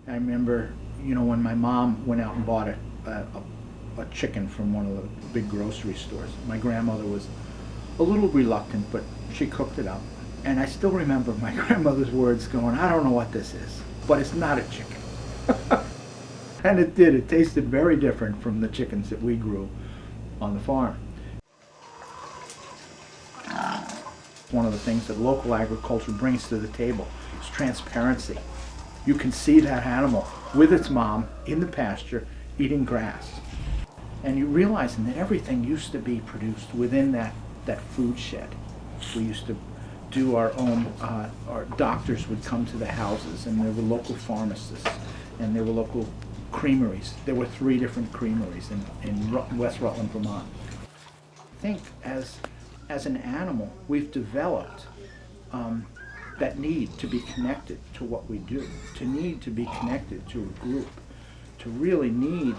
I remember, when my mom went out and bought a chicken from one of the big grocery stores. My grandmother was a little reluctant, but she cooked it up. And I still remember my grandmother's words going, "I don't know what this is, but it's not a chicken." And it did. It tasted very different from the chickens that we grew on the farm. One of the things that local agriculture brings to the table is transparency. You can see that animal with its mom in the pasture eating grass. And you realizing that everything used to be produced within that food shed. We used to do our own, our doctors would come to the houses, and there were local pharmacists, and there were local creameries. There were 3 different creameries in West Rutland, Vermont. I think as an animal, we've developed that need to be connected to what we do, to need to be connected to a group, to really need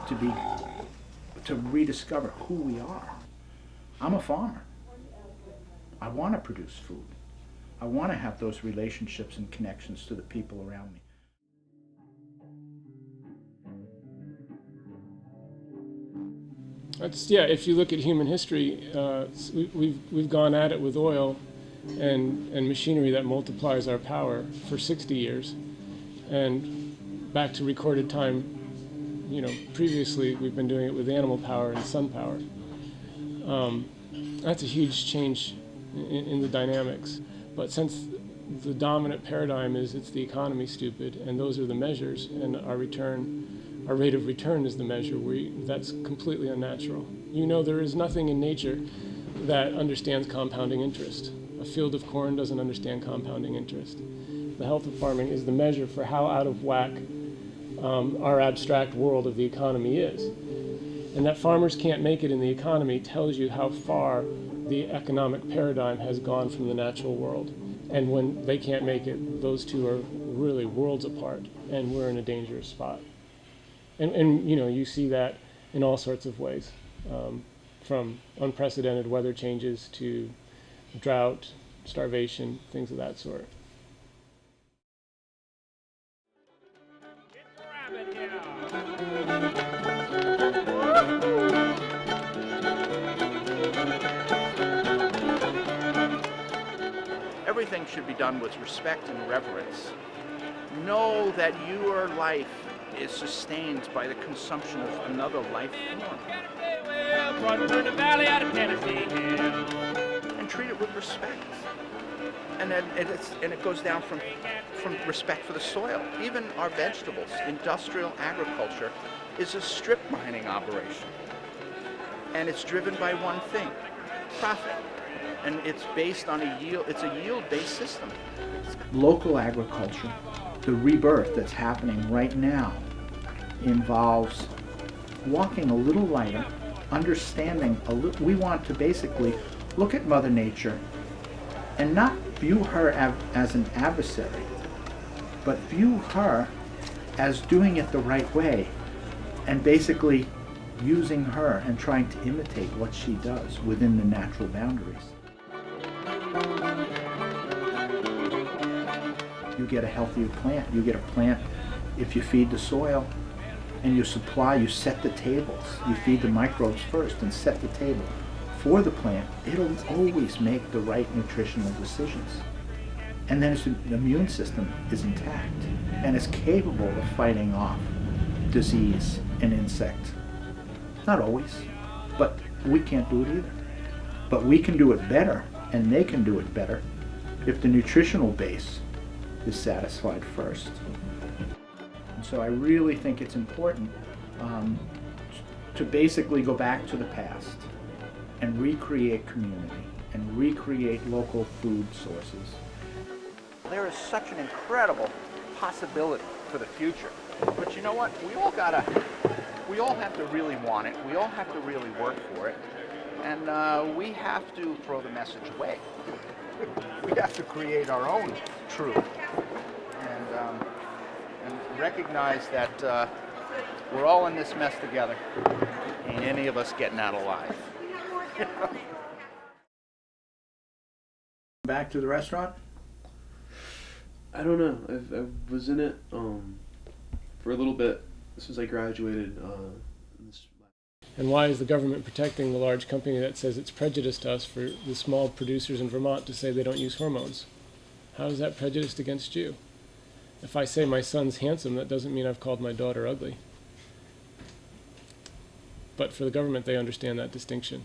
to rediscover who we are. I'm a farmer. I want to produce food. I want to have those relationships and connections to the people around me. If you look at human history, we've gone at it with oil and machinery that multiplies our power for 60 years. And back to recorded time, previously we've been doing it with animal power and sun power. That's a huge change in the dynamics. But since the dominant paradigm is it's the economy, stupid, and those are the measures, and our rate of return is the measure, that's completely unnatural. There is nothing in nature that understands compounding interest. A field of corn doesn't understand compounding interest. The health of farming is the measure for how out of whack our abstract world of the economy is. And that farmers can't make it in the economy tells you how far the economic paradigm has gone from the natural world. And when they can't make it, those two are really worlds apart, and we're in a dangerous spot. And you see that in all sorts of ways, from unprecedented weather changes to drought, starvation, things of that sort. Everything should be done with respect and reverence. Know that your life is sustained by the consumption of another life form. And treat it with respect. And then it goes down from respect for the soil. Even our vegetables, industrial agriculture is a strip mining operation. And it's driven by one thing, profit. And it's based on it's a yield-based system. Local agriculture, the rebirth that's happening right now, involves walking a little lighter, understanding we want to basically look at Mother Nature and not view her as an adversary, but view her as doing it the right way, and basically using her and trying to imitate what she does within the natural boundaries. You get a healthier plant. You get a plant if you feed the soil and you set the tables. You feed the microbes first and set the table for the plant. It'll always make the right nutritional decisions. And then its immune system is intact and is capable of fighting off disease and insect. Not always, but we can't do it either. But we can do it better, and they can do it better, if the nutritional base is satisfied first. And so I really think it's important to basically go back to the past and recreate community and recreate local food sources. There is such an incredible possibility for the future. But you know what? We all have to really want it. We all have to really work for it. And we have to throw the message away. We have to create our own truth. And recognize that we're all in this mess together. Ain't any of us getting out alive. Back to the restaurant? I don't know. I was in it for a little bit since I graduated. And why is the government protecting the large company that says it's prejudiced us for the small producers in Vermont to say they don't use hormones? How is that prejudiced against you? If I say my son's handsome, that doesn't mean I've called my daughter ugly. But for the government, they understand that distinction.